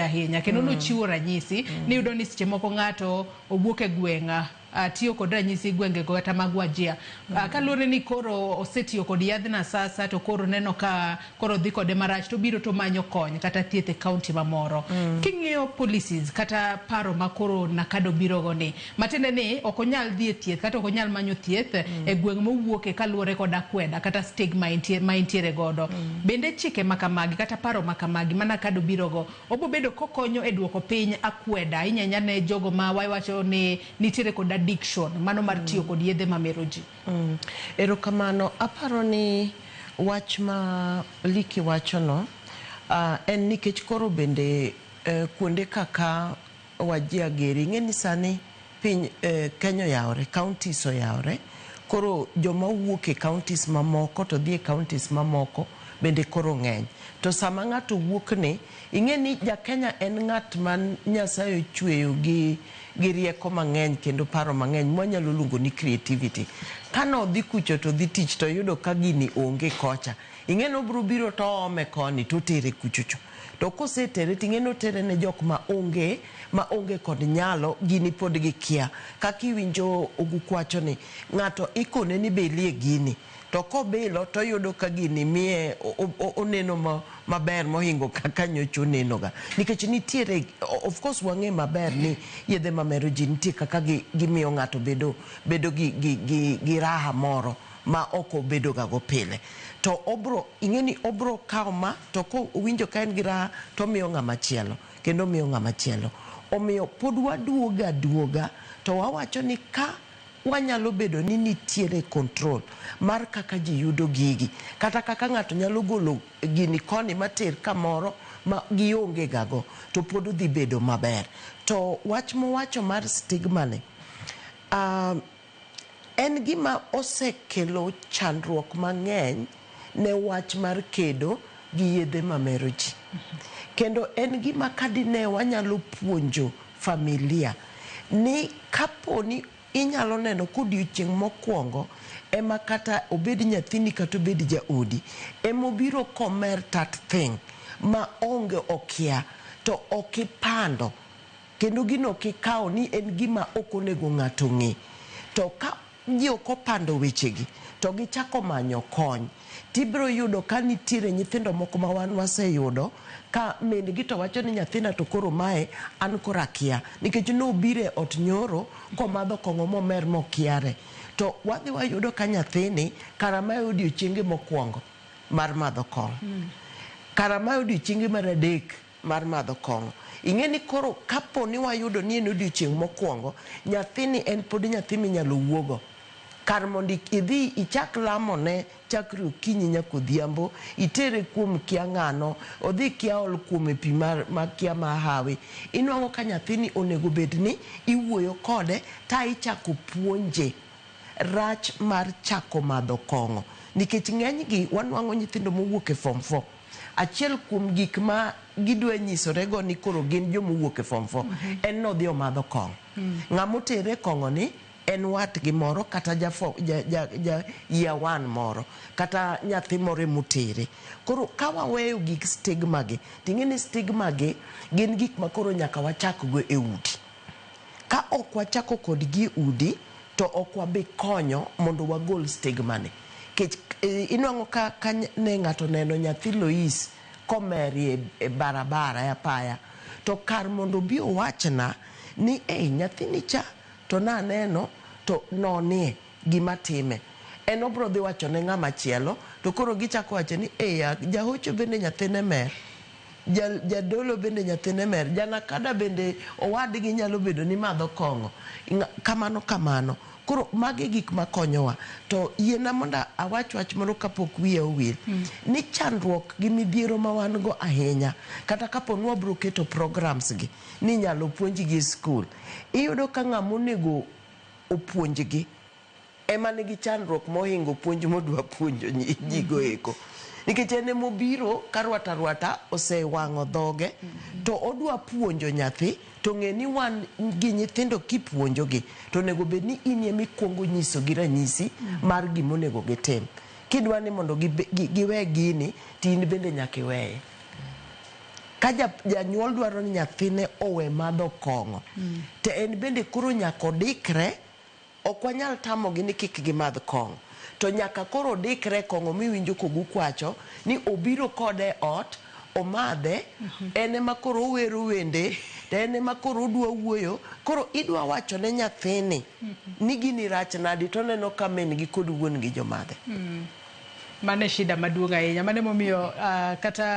ahinya kendo nochiwo ranyisi ni yudo ni seche moko ng'ato owuok e gweng'a tiyo kod ranyisi gwenge go kata mag Wajir kaluwore ni koro osetiyo kod yadhna sasa to koro neno ka koro dhi kode marach to biro to manyo kony kata thieth e kaunti mamoro king'iyo policies kata paro ma koro Nakado biro go ni matende ni ok onyal dhi e thieth kata ok onyal manyo thieth e gweng' mowuoke kaluwore kod akweda kata stigma ma intiere godo bende chike makamagi kata paro makamagi ma Nakado biro go obo bedo kokonyo e duoko piny akweda inyanya ne jogo ma wacho ni nitiere kod addiction mano mar tiyo kod yedhe mamero ji. Erokamano aparo ni wach ma Liki wacho no en nikech koro bende kuonde kaka Wajir geri ng'eni sani piny Kenya yawre counties oyawre koro joma wuok e counties mamoko to dhi e counties mamoko bende koro ng'eny to sama ng'ato wuok ni ing'eni ja Kenya en ng'at man Nyasaye chweyo gi rieko mang'eny kendo paro mang'eny mwanyalo luongo ni creativity kano dhi kucho to dhi tich to yudo ka gini onge kocha ing'eno bro biro to ome koni to tere kuchocho to kosetere ting'eno tere ne jok ma onge kod nyalo gini pod gikia kaka iwinjo ogukwacho ni ng'ato ikone ni belie gini to kobilo to yudo ka gini miye oneno maber mohingo kaka nyocho nenoga nikech nitiere of course wang'e maber ni yedhe mamero ji nitie kaka gimiyo ng'ato bedo gi raha moro ma oko bedo gago pile to ing'eni obro kawo ma to ko winjo ka en gi raha to miyo ng'ama chielo kendo miyo ng'ama chielo omiyo pod waduoga to wawacho ni ka wanyalo bedo ni nitiere control mar kaka ji yudo gigi kata kaka ng'ato nyalo golo gini koni mater kamoro ma gionge gago to pod dhi bedo maber to wach mowacho mar stigma ne en gima osekelo chandruok mang'eny ne wach mar kedo gi yedhe mamero ji kendo en gima kadine wanyalo puonjo familia ni kaponi inyalo neno kodiochieng' mokwongo ema kata obed nyathini kata obed jaodi emobiro komer that thing ma onge okia to okipando kendo gino kikawo ni en gima okonego ng'ato ng'e to ka ji okopando wechegi to gichako manyo kony tibro yudo ka nitiere nyithindo moko ma wan waseyudo ka min-gi to wacho ni nyathina to koro mae an kora kia nikech nobire ot nyoro komadho kong'o momer mokiare to wadhi wayudo ka nyathini karama odiochienge mokwongo mar madho kong'o karama odiochienge mar adek mar madho kong'o ing'eni koro kapo ni wayudo ni en odiochieng' mokwongo nyathini en pod nyathi minyalo wuogo kar mondo idhi ichak lamone chakre okinyi nyaka odhiambo itere kuom kia ng'ano odhi kia ol kuom pi mar kia mahawi inwang'o ka nyathini onego bed ni iwuoyo kode ta ichako puonje rach mar chako madho kong'o nikech ng'enygi wanwang'o nyithindo mowuok e form 4 achiel kuom gik ma gidwa nyisorego ni koro gin jomowuok e form 4 en nodhi omadho kong'o ng'amotere kong'o ni en watgi moro kata year 1 moro kata nyathi moro motere koro ka waweyo gik stigma gi ting'eni stigma gi gin gik ma koro nyaka wachakgo e udi ka ok wachako kod gi udi to ok wabi konyo mondo wagol stigma ni kech inwang'o ka ne ng'ato neno nyathi Lois komeri e barabara e apaya to kar mondo bi owachna ni nyathini cha to naneno to nonie gima time en obro dhi wacho ne ng'ama chielo to koro gichako wacho ni jahocho bende nyathine mer jadolo bende nyathine mer janakada bende owadgi nyalo bedo ni madho kong'o kamano koro magi gik makonyowa to yiena mondo awach wach moro kapok wiya owil ni chandruok gi midhiero ma wan go ahinya kata kapo ni wabro keto programs gi ni nyalo puonjgi e skul iyudo ka ng'amonego opuonjgi ema nigi chandruok mohingo puonj modwa puonjo jigo eko nikech en mobiro ka rwata osewang'o dhoge to odwa puonjo nyathi to ng'e ni wan gi nyithindo kipuonjogi to nego bed ni in emikwongo nyisogi ranyisi mar gimonego gitim kidwa ni mondo giwe gini tin bende nyaka iweye ka janyuol dwaro ni nyathine owe madho kong'o, to en bende koro nyaka odikre. Ok wanyal tamogi ni kik gimadh kong'o, to nyaka koro odikre kong'o miwinjo kogu kwacho ni obiro kode ot omadhe, en ema koro owero wende, to en ema koro odwa wuoyo, koro idwa wacho ne nyathini ni gini rach nadi, to neno ka min gi kod wuon gi jomadhe. Mane shida maduong' ahinya, mane momiyo kata